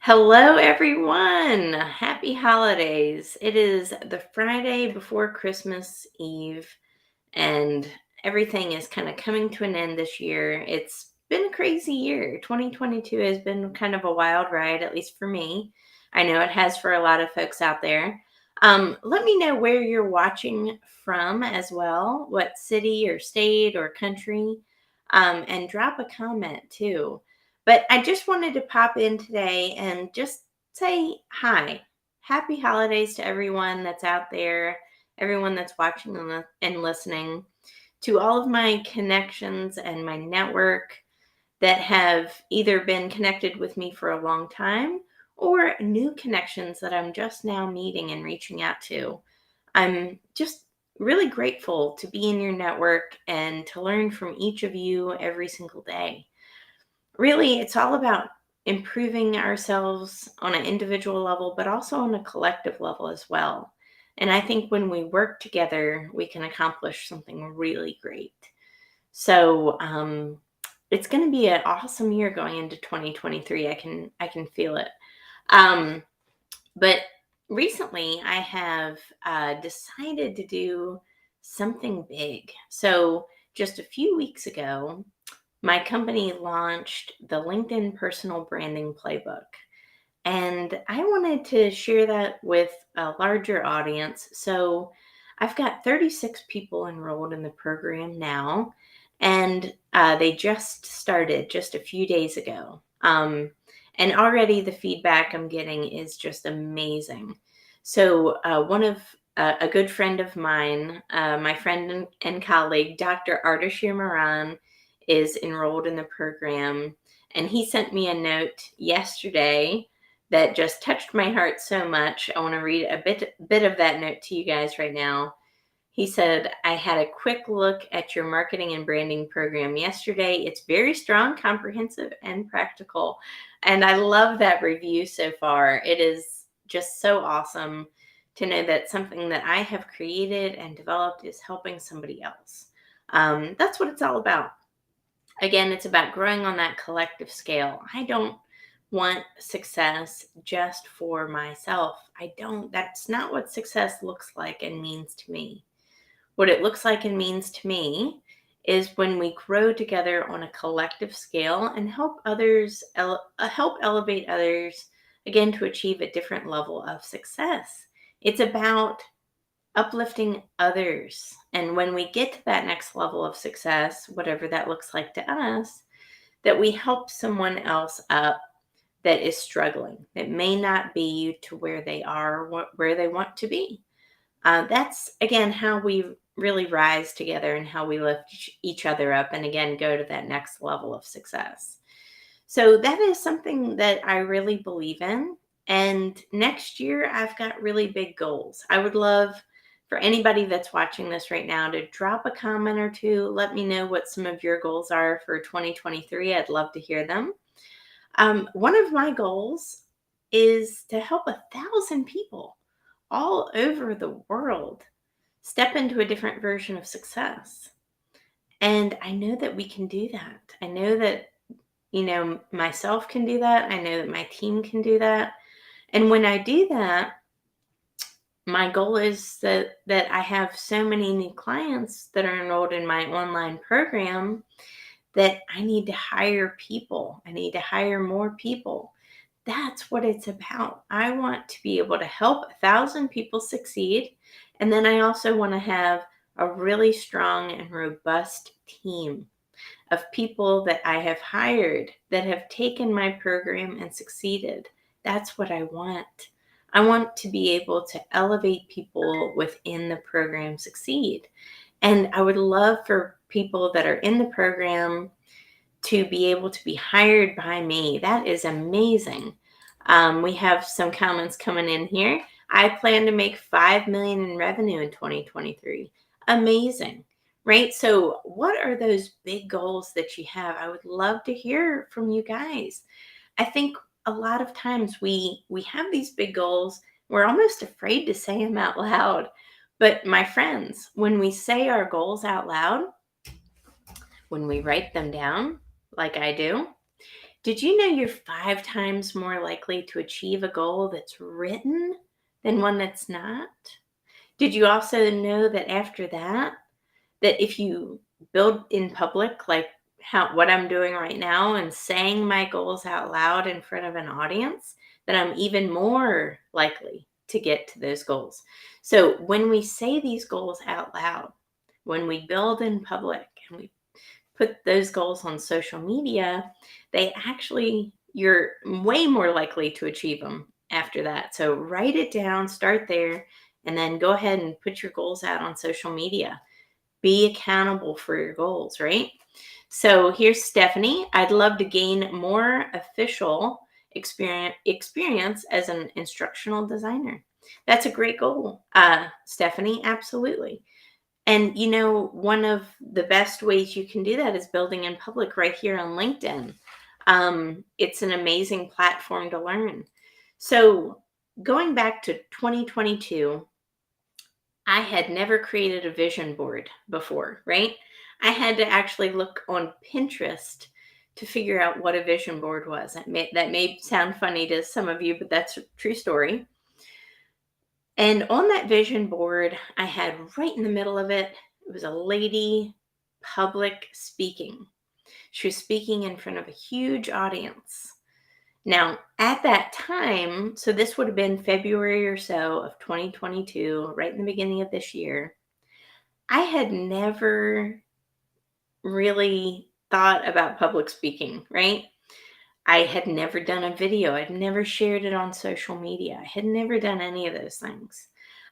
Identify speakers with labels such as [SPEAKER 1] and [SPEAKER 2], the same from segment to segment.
[SPEAKER 1] Hello, everyone. Happy holidays. It is the Friday before Christmas Eve, and everything is kind of coming to an end this year. It's been a crazy year. 2022 has been kind of a wild ride, at least for me. I know it has for a lot of folks out there. Let me know where you're watching from as well, what city or state or country, and drop a comment too. But I just wanted to pop in today and just say hi. Happy holidays to everyone that's out there, everyone that's watching and listening, to all of my connections and my network that have either been connected with me for a long time or new connections that I'm just now meeting and reaching out to. I'm just really grateful to be in your network and to learn from each of you every single day. Really, it's all about improving ourselves on an individual level, but also on a collective level as well. And I think when we work together, we can accomplish something really great. So it's going to be an awesome year going into 2023. I can feel it. Um, but recently, I have decided to do something big. So just a few weeks ago, my company launched the LinkedIn Personal Branding Playbook. And I wanted to share that with a larger audience. So I've got 36 people enrolled in the program now, and they just started just a few days ago. And already the feedback I'm getting is just amazing. So, a good friend of mine, my friend and colleague, Dr. Ardashir Moran, is enrolled in the program. And he sent me a note yesterday that just touched my heart so much. I want to read a bit of that note to you guys right now. He said, I had a quick look at your marketing and branding program yesterday. It's very strong, comprehensive, and practical. And I love that review so far. It is just so awesome to know that something that I have created and developed is helping somebody else. That's what it's all about. Again, it's about growing on that collective scale. I don't want success just for myself. That's not what success looks like and means to me. What it looks like and means to me is when we grow together on a collective scale and help elevate others again to achieve a different level of success. It's about uplifting others. And when we get to that next level of success, whatever that looks like to us, that we help someone else up that is struggling, that may not be to where they are, where they want to be. That's, again, how we really rise together and how we lift each other up and, again, go to that next level of success. So that is something that I really believe in. And next year, I've got really big goals. I would love for anybody that's watching this right now to drop a comment or two. Let me know what some of your goals are for 2023. I'd love to hear them. One of my goals is to help 1,000 people all over the world step into a different version of success. And I know that we can do that. I know that, myself can do that. I know that my team can do that. And when I do that, my goal is that I have so many new clients that are enrolled in my online program that I need to hire people. I need to hire more people. That's what it's about. I want to be able to help 1,000 people succeed. And then I also want to have a really strong and robust team of people that I have hired that have taken my program and succeeded. That's what I want. I want to be able to elevate people within the program succeed. And I would love for people that are in the program to be able to be hired by me. That is amazing. We have some comments coming in here. I plan to make 5 million in revenue in 2023. Amazing, right? So what are those big goals that you have? I would love to hear from you guys. I think a lot of times we have these big goals. We're almost afraid to say them out loud. But my friends, when we say our goals out loud, when we write them down, like I do, Did you know you're 5 times more likely to achieve a goal that's written than one that's not? Did you also know that after that, that if you build in public, like what I'm doing right now and saying my goals out loud in front of an audience, that I'm even more likely to get to those goals. So when we say these goals out loud, when we build in public and we put those goals on social media, you're way more likely to achieve them after that. So write it down, start there, and then go ahead and put your goals out on social media. Be accountable for your goals, right? So here's Stephanie. I'd love to gain more official experience as an instructional designer. That's a great goal, Stephanie. Absolutely. And one of the best ways you can do that is building in public right here on LinkedIn. It's an amazing platform to learn. So going back to 2022, I had never created a vision board before, right? I had to actually look on Pinterest to figure out what a vision board was. That may sound funny to some of you, but that's a true story. And on that vision board, I had right in the middle of it, it was a lady public speaking. She was speaking in front of a huge audience. Now, at that time, so this would have been February or so of 2022, right in the beginning of this year, I had never really thought about public speaking, right? I had never done a video. I'd never shared it on social media. I had never done any of those things.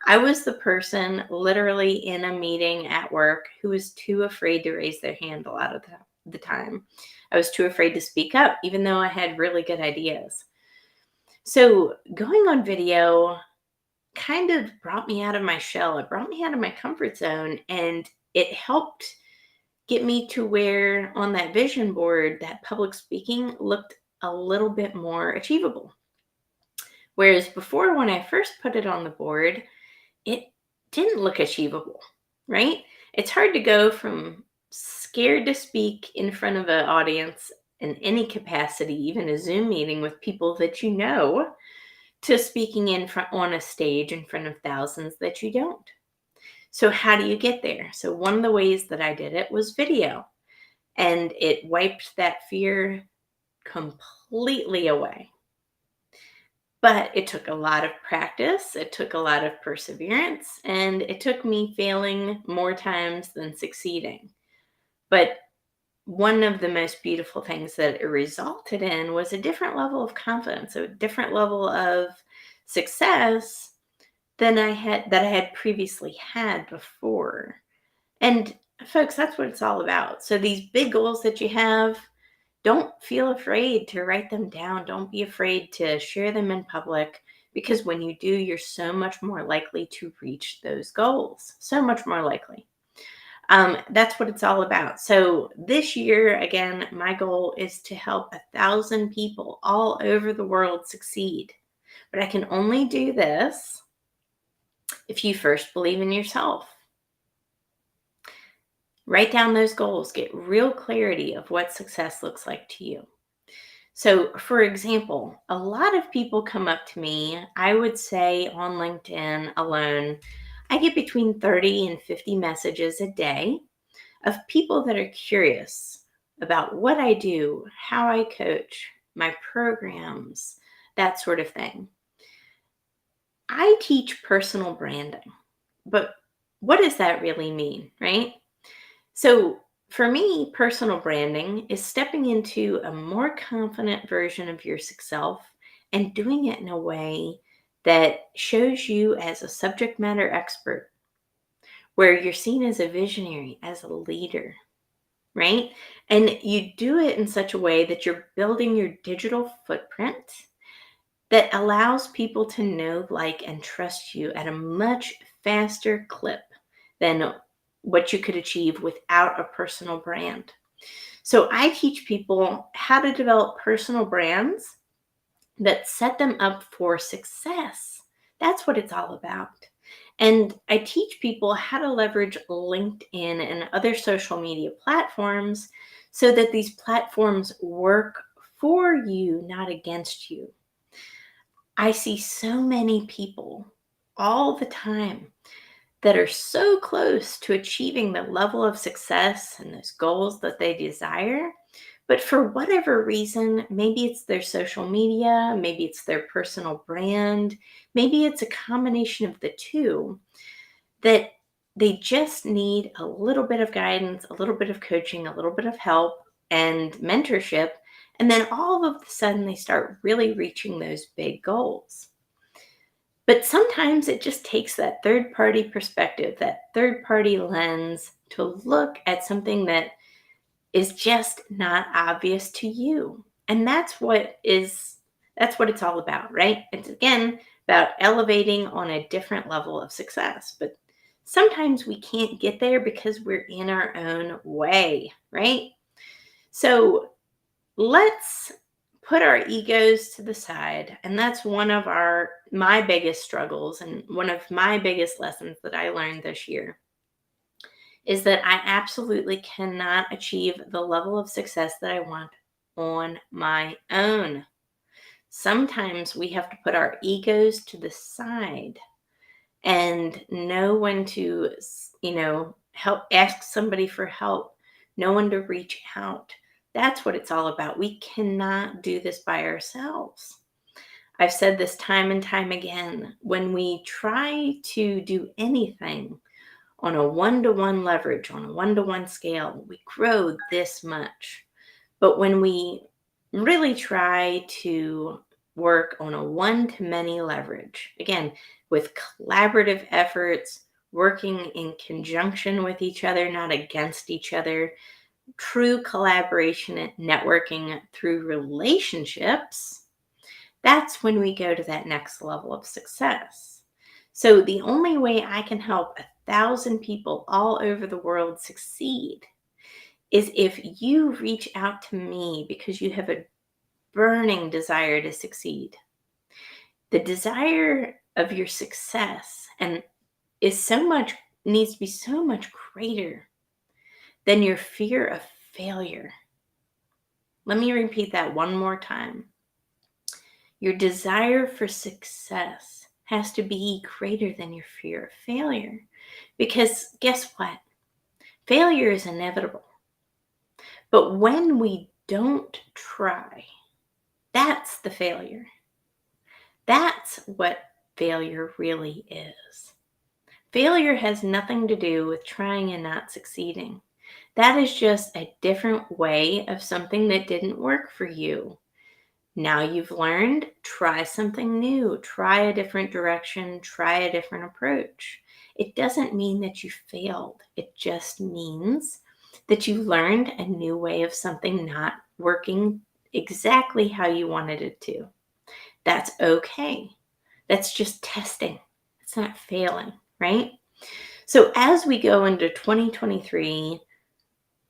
[SPEAKER 1] I was the person literally in a meeting at work who was too afraid to raise their hand a lot of the time. I was too afraid to speak up, even though I had really good ideas. So going on video kind of brought me out of my shell. It brought me out of my comfort zone, and it helped get me to where on that vision board, that public speaking looked a little bit more achievable. Whereas before, when I first put it on the board, it didn't look achievable, right? It's hard to go from scared to speak in front of an audience in any capacity, even a Zoom meeting with people that you know, to speaking in front on a stage in front of thousands that you don't. So how do you get there? So one of the ways that I did it was video, and it wiped that fear completely away. But it took a lot of practice, it took a lot of perseverance, and it took me failing more times than succeeding. But one of the most beautiful things that it resulted in was a different level of confidence, a different level of success than I had previously had before. And folks, that's what it's all about. So these big goals that you have, don't feel afraid to write them down. Don't be afraid to share them in public, because when you do, you're so much more likely to reach those goals. So much more likely. That's what it's all about. So this year, again, my goal is to help 1,000 people all over the world succeed. But I can only do this if you first believe in yourself. Write down those goals, get real clarity of what success looks like to you. So, for example, a lot of people come up to me, I would say on LinkedIn alone, I get between 30 and 50 messages a day of people that are curious about what I do, how I coach, my programs, that sort of thing. I teach personal branding, but what does that really mean, right? So, for me, personal branding is stepping into a more confident version of yourself and doing it in a way that shows you as a subject matter expert, where you're seen as a visionary, as a leader, right? And you do it in such a way that you're building your digital footprint that allows people to know, like, and trust you at a much faster clip than what you could achieve without a personal brand. So I teach people how to develop personal brands that set them up for success. That's what it's all about. And I teach people how to leverage LinkedIn and other social media platforms so that these platforms work for you, not against you. I see so many people all the time that are so close to achieving the level of success and those goals that they desire. But for whatever reason, maybe it's their social media, maybe it's their personal brand, maybe it's a combination of the two, that they just need a little bit of guidance, a little bit of coaching, a little bit of help and mentorship. And then all of a sudden, they start really reaching those big goals. But sometimes it just takes that third party perspective, that third party lens to look at something that is just not obvious to you. And that's what it's all about, right? It's again about elevating on a different level of success. But sometimes we can't get there because we're in our own way, right? So let's put our egos to the side, and that's one of my biggest struggles and one of my biggest lessons that I learned this year is that I absolutely cannot achieve the level of success that I want on my own. Sometimes we have to put our egos to the side and know when to, help, ask somebody for help, know when to reach out. That's what it's all about. We cannot do this by ourselves. I've said this time and time again. When we try to do anything on a one-to-one leverage, on a one-to-one scale, we grow this much. But when we really try to work on a one-to-many leverage, again, with collaborative efforts, working in conjunction with each other, not against each other, true collaboration and networking through relationships, that's when we go to that next level of success. So the only way I can help 1,000 people all over the world succeed is if you reach out to me because you have a burning desire to succeed. The desire of your success and is so much needs to be so much greater than your fear of failure. Let me repeat that one more time. Your desire for success has to be greater than your fear of failure. Because guess what? Failure is inevitable. But when we don't try, that's the failure. That's what failure really is. Failure has nothing to do with trying and not succeeding. That is just a different way of something that didn't work for you. Now you've learned, try something new, try a different direction, try a different approach. It doesn't mean that you failed. It just means that you learned a new way of something not working exactly how you wanted it to. That's okay. That's just testing. It's not failing, right? So as we go into 2023,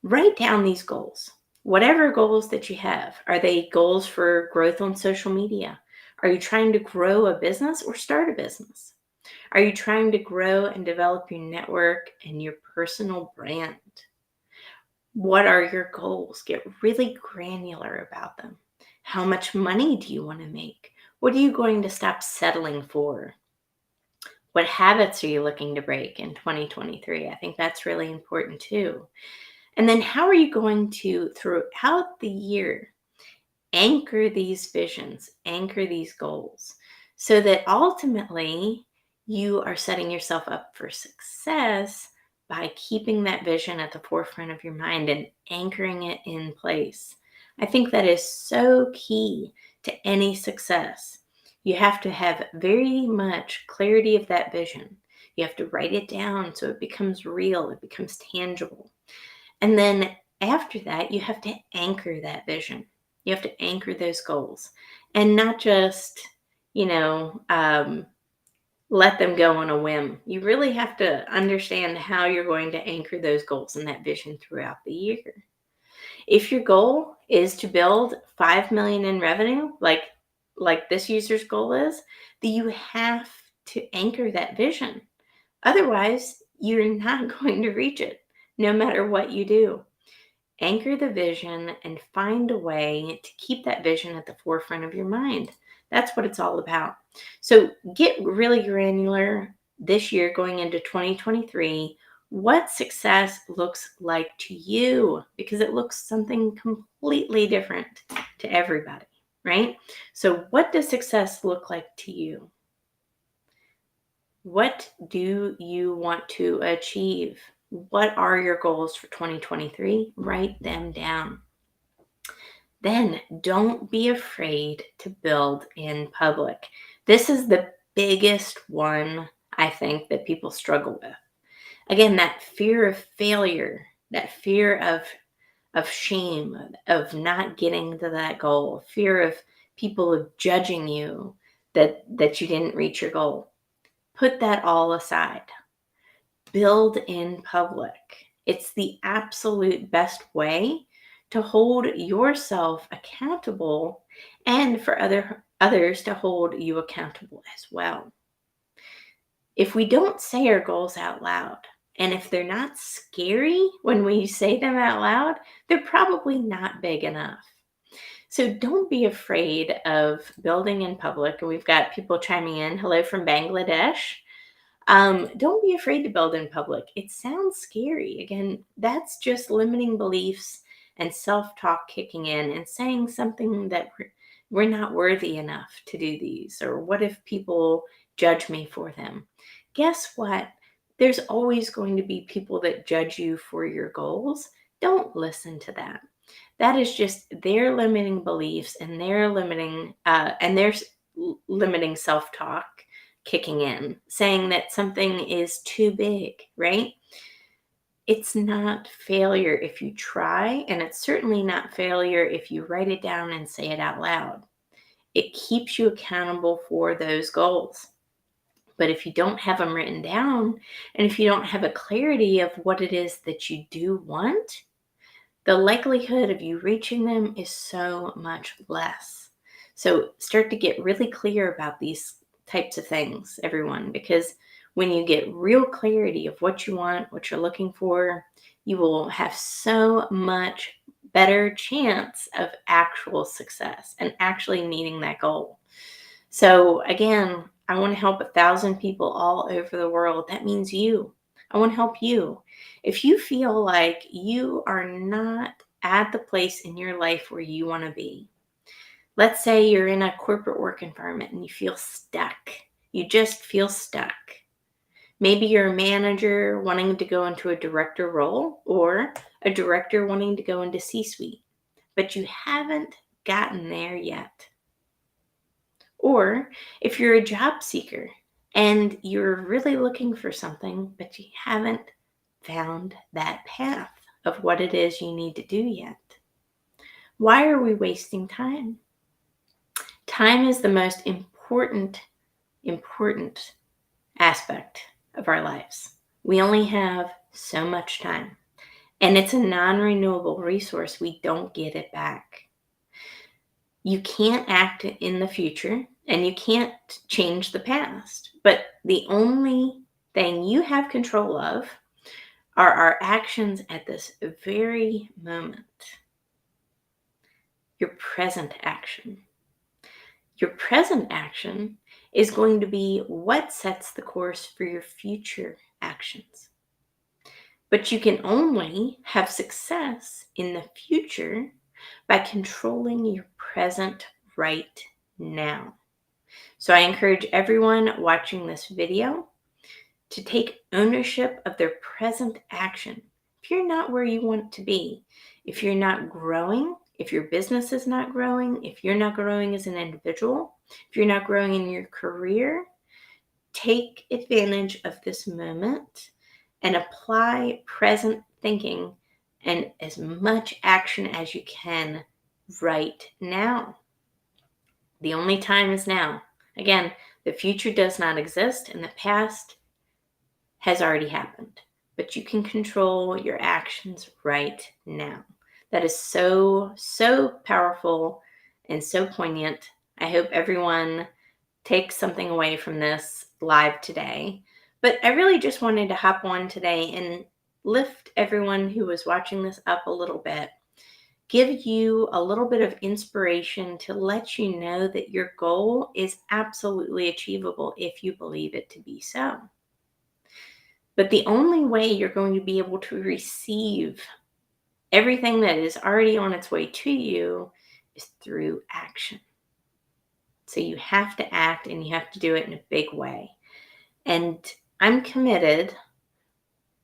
[SPEAKER 1] write down these goals. Whatever goals that you have, are they goals for growth on social media? Are you trying to grow a business or start a business? Are you trying to grow and develop your network and your personal brand? What are your goals? Get really granular about them. How much money do you want to make? What are you going to stop settling for? What habits are you looking to break in 2023? I think that's really important too. And then how are you going to, throughout the year, anchor these visions, anchor these goals, so that ultimately you are setting yourself up for success by keeping that vision at the forefront of your mind and anchoring it in place. I think that is so key to any success. You have to have very much clarity of that vision. You have to write it down so it becomes real, it becomes tangible. And then after that, you have to anchor that vision. You have to anchor those goals and not just, you know, let them go on a whim. You really have to understand how you're going to anchor those goals and that vision throughout the year. If your goal is to build 5 million in revenue, like this user's goal is, then you have to anchor that vision. Otherwise, you're not going to reach it no matter what you do. Anchor the vision and find a way to keep that vision at the forefront of your mind. That's what it's all about. So get really granular this year going into 2023. What success looks like to you, because it looks something completely different to everybody, right? So, what does success look like to you? What do you want to achieve? What are your goals for 2023? Write them down. Then don't be afraid to build in public. This is the biggest one I think that people struggle with. Again, that fear of failure, that fear of shame, of not getting to that goal, fear of people of judging you that you didn't reach your goal. Put that all aside. Build in public. It's the absolute best way to hold yourself accountable and for others to hold you accountable as well. If we don't say our goals out loud, and if they're not scary when we say them out loud, they're probably not big enough. So don't be afraid of building in public. And we've got people chiming in. Hello from Bangladesh. Don't be afraid to build in public. It sounds scary. Again, that's just limiting beliefs and self talk kicking in and saying something that we're not worthy enough to do these, or what if people judge me for them? Guess what? There's always going to be people that judge you for your goals. Don't listen to that. That is just their limiting beliefs and their limiting self talk kicking in, saying that something is too big, right? It's not failure if you try, and it's certainly not failure if you write it down and say it out loud. It keeps you accountable for those goals. But if you don't have them written down, and if you don't have a clarity of what it is that you do want, the likelihood of you reaching them is so much less. So start to get really clear about these types of things, everyone, because when you get real clarity of what you want, what you're looking for, you will have so much better chance of actual success and actually meeting that goal. So again, I want to help 1,000 people all over the world. That means you. I want to help you. If you feel like you are not at the place in your life where you want to be, let's say you're in a corporate work environment and you feel stuck. You just feel stuck. Maybe you're a manager wanting to go into a director role, or a director wanting to go into C-suite, but you haven't gotten there yet. Or if you're a job seeker and you're really looking for something, but you haven't found that path of what it is you need to do yet. Why are we wasting time? Time is the most important aspect of our lives. We only have so much time, and it's a non-renewable resource. We don't get it back. You can't act in the future and you can't change the past, but the only thing you have control of are our actions at this very moment. Your present action. Your present action is going to be what sets the course for your future actions. But you can only have success in the future by controlling your present right now. So I encourage everyone watching this video to take ownership of their present action. If you're not where you want to be, if you're not growing, if your business is not growing, if you're not growing as an individual, if you're not growing in your career, take advantage of this moment and apply present thinking and as much action as you can right now. The only time is now. Again, the future does not exist and the past has already happened, but you can control your actions right now. That is so, so powerful and so poignant. I hope everyone takes something away from this live today. But I really just wanted to hop on today and lift everyone who was watching this up a little bit, give you a little bit of inspiration to let you know that your goal is absolutely achievable if you believe it to be so. But the only way you're going to be able to receive everything that is already on its way to you is through action. So you have to act, and you have to do it in a big way. And I'm committed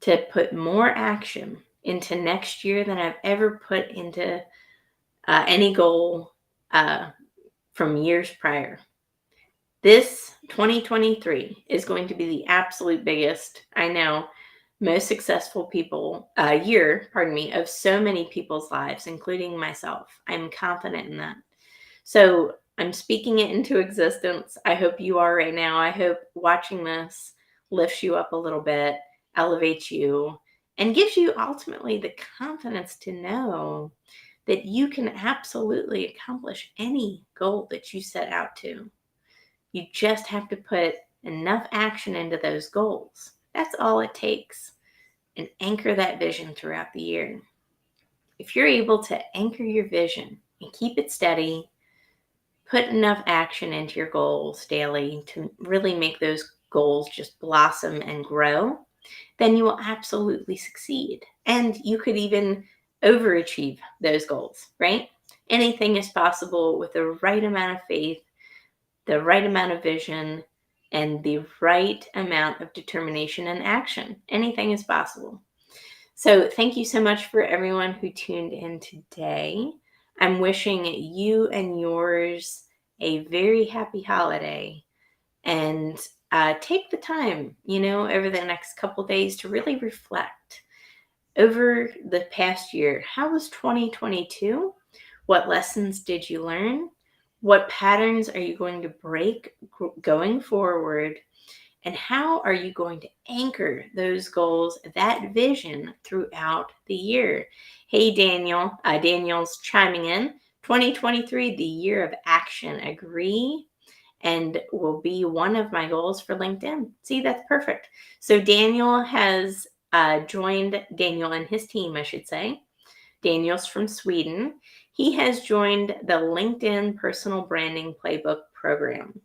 [SPEAKER 1] to put more action into next year than I've ever put into any goal from years prior. This 2023 is going to be the absolute biggest, I know, most successful year, of so many people's lives, including myself. I'm confident in that. So I'm speaking it into existence. I hope you are right now. I hope watching this lifts you up a little bit, elevates you, and gives you ultimately the confidence to know that you can absolutely accomplish any goal that you set out to. You just have to put enough action into those goals. That's all it takes. And anchor that vision throughout the year. If you're able to anchor your vision and keep it steady, put enough action into your goals daily to really make those goals just blossom and grow, then you will absolutely succeed. And you could even overachieve those goals, right? Anything is possible with the right amount of faith, the right amount of vision, and the right amount of determination and action. Anything is possible. So thank you so much for everyone who tuned in today. I'm wishing you and yours a very happy holiday, and take the time, over the next couple days to really reflect over the past year. How was 2022? What lessons did you learn? What patterns are you going to break going forward? And how are you going to anchor those goals, that vision throughout the year? Hey, Daniel. Daniel's chiming in. 2023, the year of action. Agree, and will be one of my goals for LinkedIn. See, that's perfect. So Daniel has joined, Daniel and his team, I should say. Daniel's from Sweden. He has joined the LinkedIn Personal Branding Playbook program.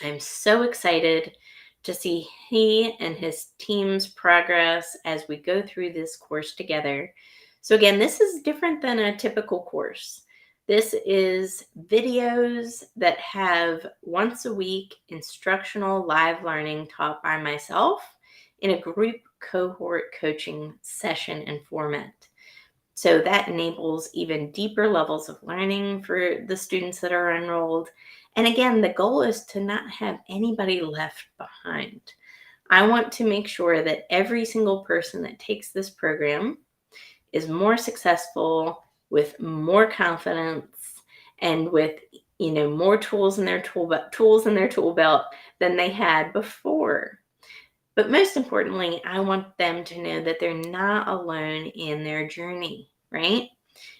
[SPEAKER 1] I'm so excited to see he and his team's progress as we go through this course together. So again, this is different than a typical course. This is videos that have once a week instructional live learning taught by myself in a group cohort coaching session and format. So that enables even deeper levels of learning for the students that are enrolled. And again, the goal is to not have anybody left behind. I want to make sure that every single person that takes this program is more successful, with more confidence, and with more tools in their tool belt than they had before. But most importantly, I want them to know that they're not alone in their journey, right?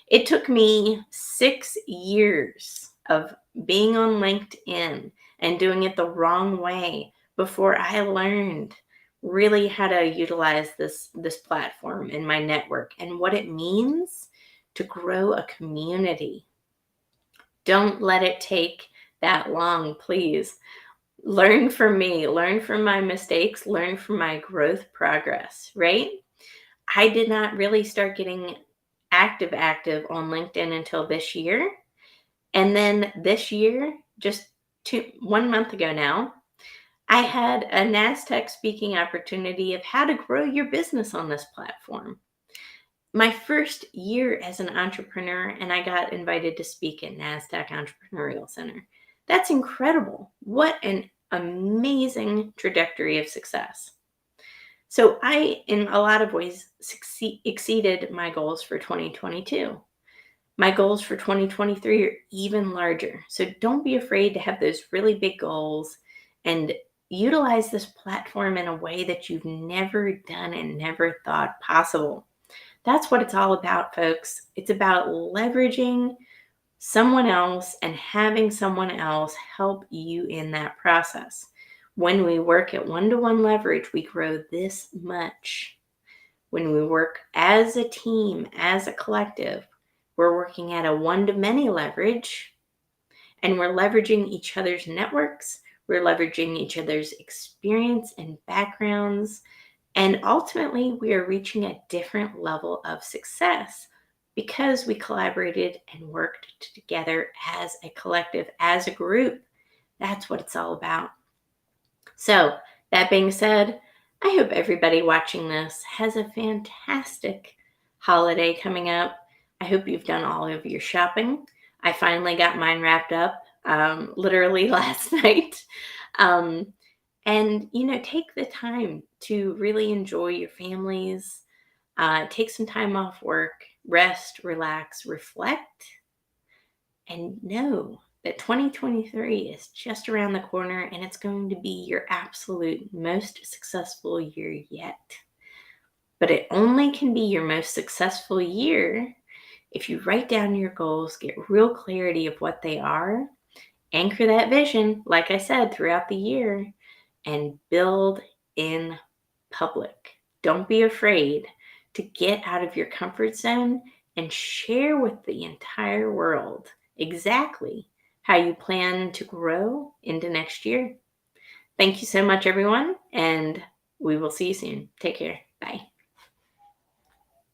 [SPEAKER 1] It took me 6 years of being on LinkedIn and doing it the wrong way before I learned really how to utilize this platform in my network and what it means to grow a community. Don't let it take that long, please. Learn from me, learn from my mistakes, learn from my growth progress, right? I did not really start getting active on LinkedIn until this year. And then this year, just 1 month ago now, I had a NASDAQ speaking opportunity of how to grow your business on this platform. My first year as an entrepreneur, and I got invited to speak at NASDAQ Entrepreneurial Center. That's incredible. What an amazing trajectory of success. So I, in a lot of ways, exceeded my goals for 2022. My goals for 2023 are even larger. So don't be afraid to have those really big goals and utilize this platform in a way that you've never done and never thought possible. That's what it's all about, folks. It's about leveraging someone else and having someone else help you in that process. When we work at one-to-one leverage, we grow this much. When we work as a team, as a collective, we're working at a one-to-many leverage, and we're leveraging each other's networks. We're leveraging each other's experience and backgrounds. And ultimately, we are reaching a different level of success because we collaborated and worked together as a collective, as a group. That's what it's all about. So, that being said, I hope everybody watching this has a fantastic holiday coming up. I hope you've done all of your shopping. I finally got mine wrapped up literally last night. Um, and, take the time to really enjoy your families, take some time off work, rest, relax, reflect, and know that 2023 is just around the corner and it's going to be your absolute most successful year yet. But it only can be your most successful year if you write down your goals, get real clarity of what they are, anchor that vision, like I said, throughout the year, and build in public. Don't be afraid to get out of your comfort zone and share with the entire world exactly how you plan to grow into next year. Thank you so much, everyone, and we will see you soon. Take care. Bye.